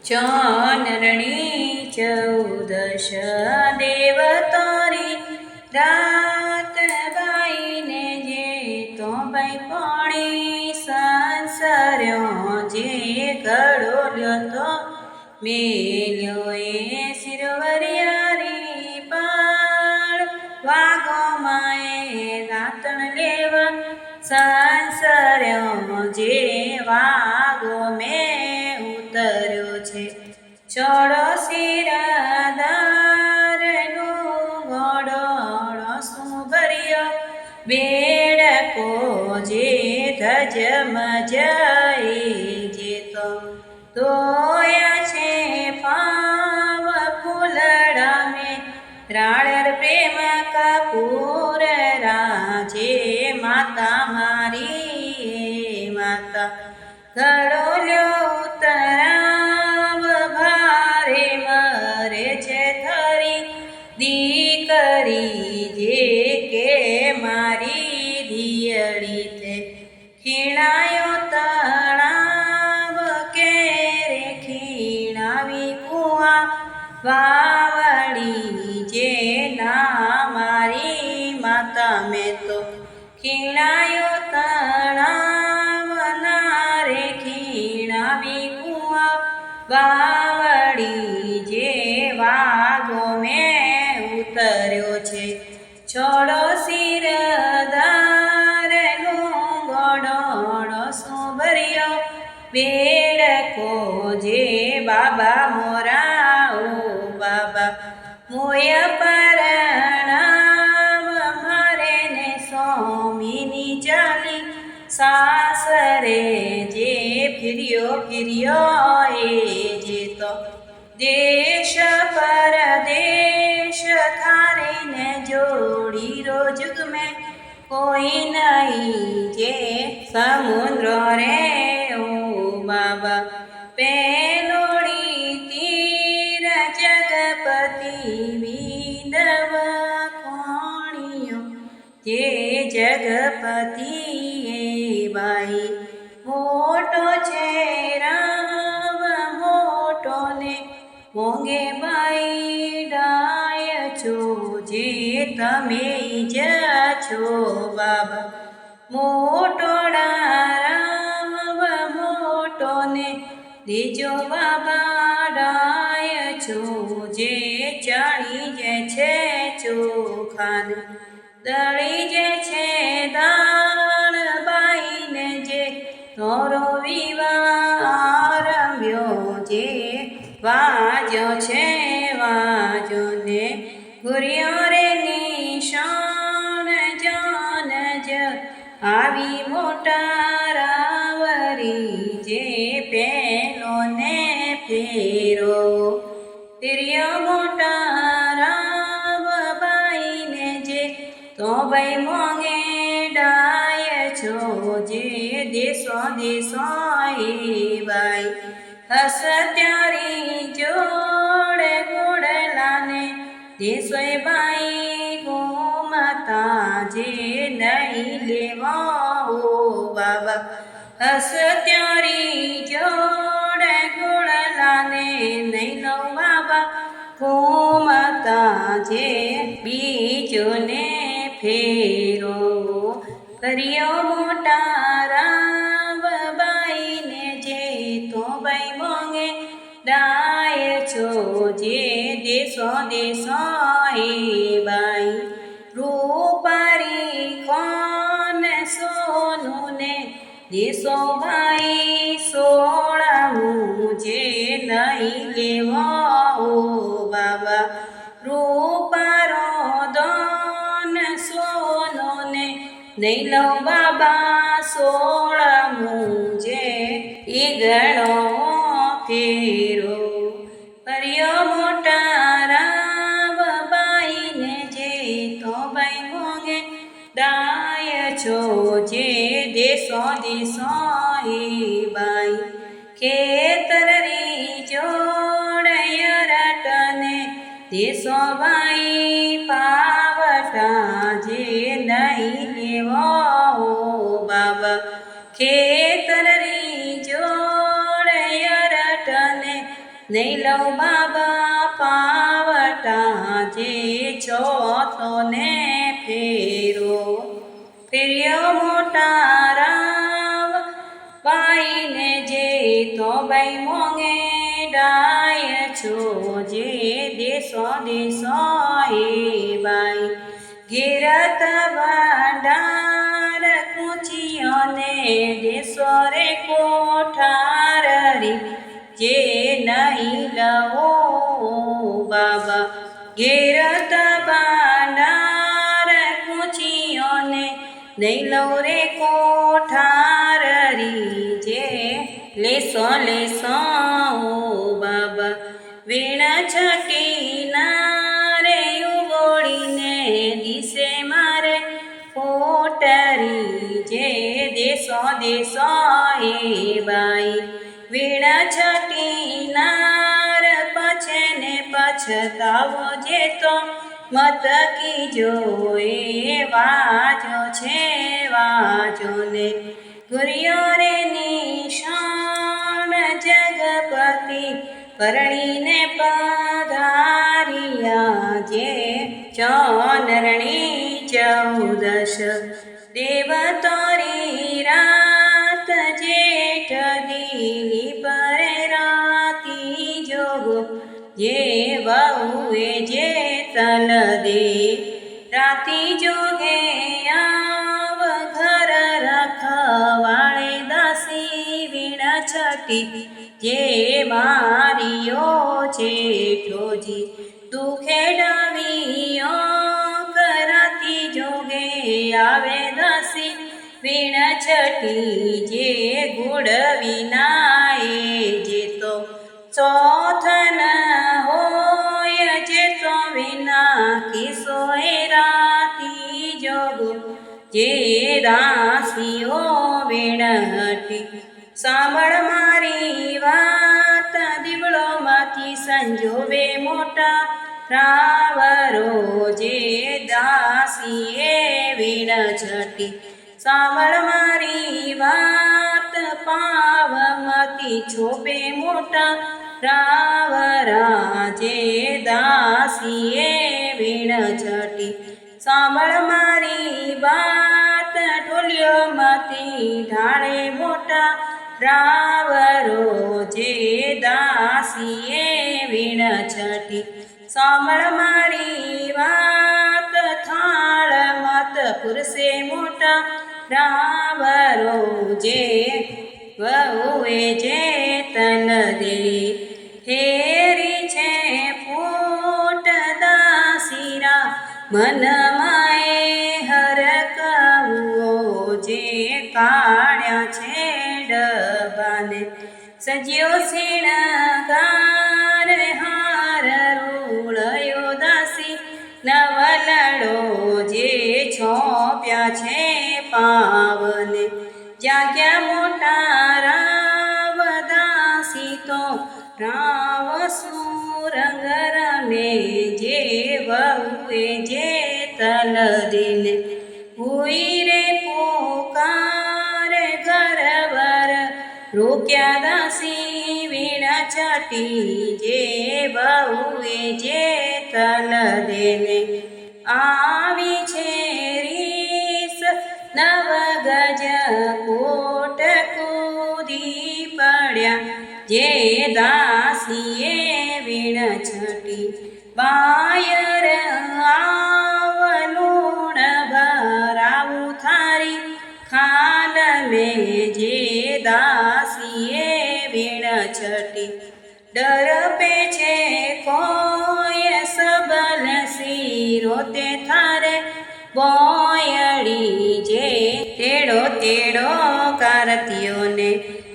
ચાનરણી ચૌદશ દેવ તારી રાત બાઈને જે તો ભાઈ પાણી સંસાર્યો જે ઘડો લ્યો તો મેલ્યો એ શિરવરિયારી પાળ વાઘો માએ દાંતણ લેવા સંસાર્યો જે વાઘો મેં ઉતર્યો છે ચોડો શિરધારનું ઘોડો શું ભર્યો બેડકો જે ધજમજાય જે તો તોયા છે પાવ ફૂલડા મેં રાળર પ્રેમ કપૂર રાજે માતા મારી માતા ઘડો લ્યો ઉતરાવ ભારે મરે છે થરી દીકરી જે કે મારી દિયડી તે ખીણાયો તળાવ કે રે ખીણાવી કુવા વાવડી જે ના મારી માતા મેં તો ખીણાયો તળાવ ના રે ખીણાવી કુવા વાવડી જે વાઘો મેં ઉતર્યો છે છોડો શિરધારનું ઘોડો શું ભર્યો બેડકો જે બાબા મોરા ઓ બાબા મોય પરણામ મારે ને સ્વામીની ચાલી સાસરે જે ફિર્યો એ જે તો દેશ પરદેશ થારીને જોડી રોજગ મેં કોઈ નહીં જે સમુદ્ર રે ઓ બાબા પેલોડી તીર જગપતિ વિદવ કોણિયો જે જગપતિ એ બાઈ મોટો છે રામ મોટો ને મોંઘે બાઈ ડાય છો જે તમે જ છો બાબા મોટો રામ મોટો ને દેજો બાબા ડાય છો જે ચાણી જે છે ચોખાન દળી જે છે દાણ બાઈને જે તોરો વિવાહ રમ્યો જે વાજો છે વાજો ને ઘુર્યો રે નિશાન જાન જ આવી મોટા રાવરી જે પેલો ને ફેરો તિર્યો મોટા રાવ બાઈને જે તો ભાઈ મોંઘે ડાય છો જે દેશો દેશો એ બાઈ હસત્યારી જોડે ગોડલાને દેશોય બાઈ ગોમાતા જે નહીં લેવા ઓ બાબા હસત્યારી જોડે ગોડલાને નહીં લો બાબા ગોમાતા જે બીજોને ફેરો કર્યો મોટા રામ બાઈને જે તો બાઈ મોંઘે ડાય છો જે દેશો દેશો એ બાઈ રૂપારી કોન સોનું ને દેશો બાઈ સોળામું જે નહીં લેવો ઓ બાબા રૂપારો દોન સોનો ને નહીં લો બાબા સોળામું જે એ ગણો ફેરો કર્યો મોટા રાવ બાઈને જે તો બાઈ મોંઘે ડાય છો જે દેશો દેશો એ બાઈ ખેતરી જોડય રટને દેશો બાઈ પાવટા જે નહીં લેવો બાબા ખેતરી જોડય રટને નહીં લઉં બાબા પાવટા જે ચોથો ને ફેરો ફેર્યો મોટા રાવ બાઈને જે તો બાઈ મોંગે ડાય છો જે દેશો દેશો એ બાઈ ઘેરત ભાંડાર કૂંચીઓને દેશો રે કોઠારી જે નહીં લવો બાબા ઘેરત ભાંડાર કૂંચીઓને નહીં લવ રે કોઠારી જે લેસો લેસો બાબા વીણ છટીના રે ઉગોળીને દિશે મારે કોટરી જે દેશો દેશો એ બાઈ વીણ છટીનાર પછે ને પછતાવો જે તો મત કીજો એ વાજો છે વાજો ને ગુરિયો રે નિશાન જગપતિ પરણીને પધારિયા જે ચોનરણી ચૌદશ દેવ તોરી રાત જેઠ દીની પર રાતી જોગો જે બહુએ જે તલ દે રાતી જોગે આવ ઘર રખવાળે દાસી વીણ છટી જે મારીઓ જેઠોજી દુખે ડાવીઓ કરાતી જોગે આવે દાસી વીણ છટી જે ગુડ વિનાએ જે તો ચોથન હોય જે તો વિના કિસો એ રાતી જોગો જે દાસીઓ વીણટી સાંભળ મારી વાત દીવડોમાંથી સંજોવે મોટા રાવરો જે દાસીએ વીણ છટી સાંભળ મારી વાત પાવમાંથી છોપે મોટા રાવરા જે દાસીએ વીણ છટી સાંભળ મારી વાત ઢોલિયોમાંથી ઢાળે મોટા રાવરો જે દાસીએ વીણ છટી સાંભળ મારી વાત થાળ મત પુરસે મોટા રાવરો જે વહુએ જે તન દે હેરી છે ફૂટ દાસીરા મન માએ હરકવો જે કાળ્યા છે ડબાને સજ્યો શિણગાર હાર રૂળયો દાસી નવલડો જે છોપ્યા છે પાવને જાગ્યા મોટા રાવ દાસી તો રાવ સુરંગ રમે જે વહુએ જે તલ દિને હુઈ રે પોકારે ઘરવર રોક્યા દાસી વીણ છટી જે બહુએ જે તલ દેને આવી છે રીસ નવ ગજ કોટ કૂદી પડ્યા જે દાસીએ વીણ છટી બાયર આવલુણ ભરાવું થારી ખાલ મેં જે દાસીએ વીણ છટી ડર પે છે કોઈ સબલ શીરો તે થારે બોયડી જે તેડો તેડો કારતીઓને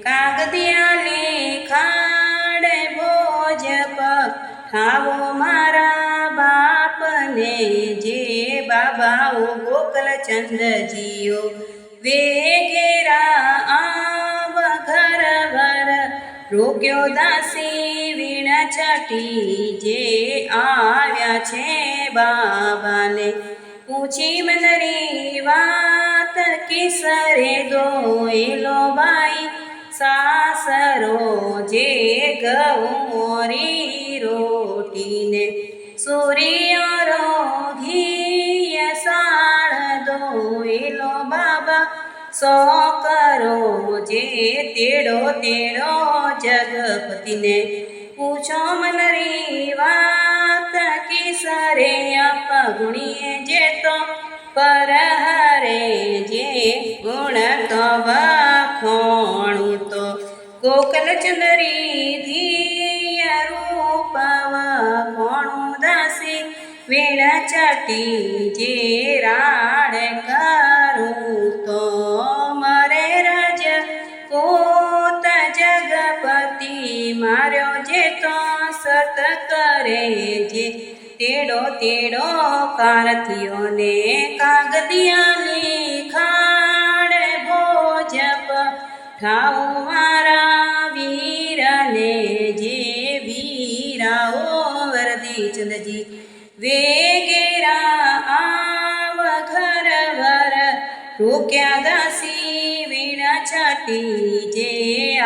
કાગદિયા લેખાડે ભોજ ઠાવો મારા બાપને જે બાબાઓ ગોકલચંદજીઓ વેગેરા આવ ઘર વર રોક્યો દાસી વીણ છટી જે આવ્યા છે બાબાને પૂછી મનરી વાત કિસરે દોયલો બાઈ સાસરો જે ગૌ સૂર્યરો ઘી સાળ દોયલો બાબા સો કરો જે તેડો તેડો જગપતિને પૂછો મનરી વાત કિસરે અપગુણીએ જે તો પર હરે જે ગુણ તો વખોણું તો ગોકલ ચંદરી ધીય રૂપ વખોણું દાસી વીણ ચટી જે રાડ કરું તો મરે રજ કોત જગપતિ માર્યો જે તો સત કરે જે તેડો તેડો કારથીઓને કાગદિયાની ખાડ ભોજપ ઠાવો મારા વીરને જે વીરાઓ વરદી ચંદજી વેગેરા આવ ઘર વર રોક્યા દાસી વીણા છાટી જે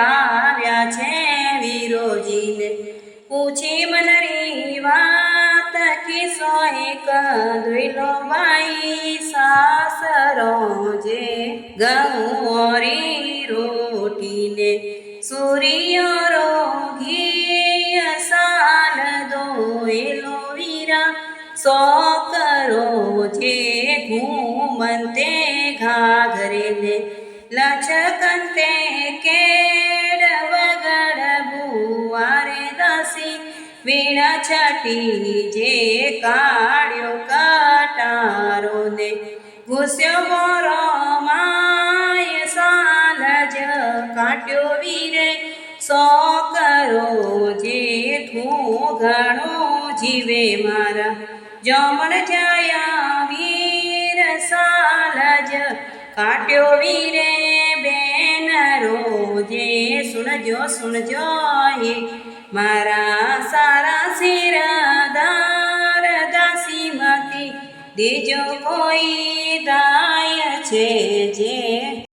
આવ્યા છે વિરોજીને પૂછી મનરી વાત કિસ્સો એક દુઈલો ભાઈ સાસરો જે ગૌરી રોટીને સૂર્યરો ઘી સાલ દોયલો વીરા સો કરો જે ઘૂમંતે ઘાઘરેને લચકંતે કેડ વગડ બુવારે દાસી વીણા છાટી જે કાળ્યો કટારો ને ઘૂસ્યો મોરો માય સાલ જ કાટ્યો વીરે સો કરો જે તું ઘણો જીવે મારા જમણ જયા વીર સાલ જ કાટ્યો વીરે બેન રોજે સુણજો સુણજો હે મારા સારા શિરદાર દાસીમાંથી દેજો કોઈ દાય છે જે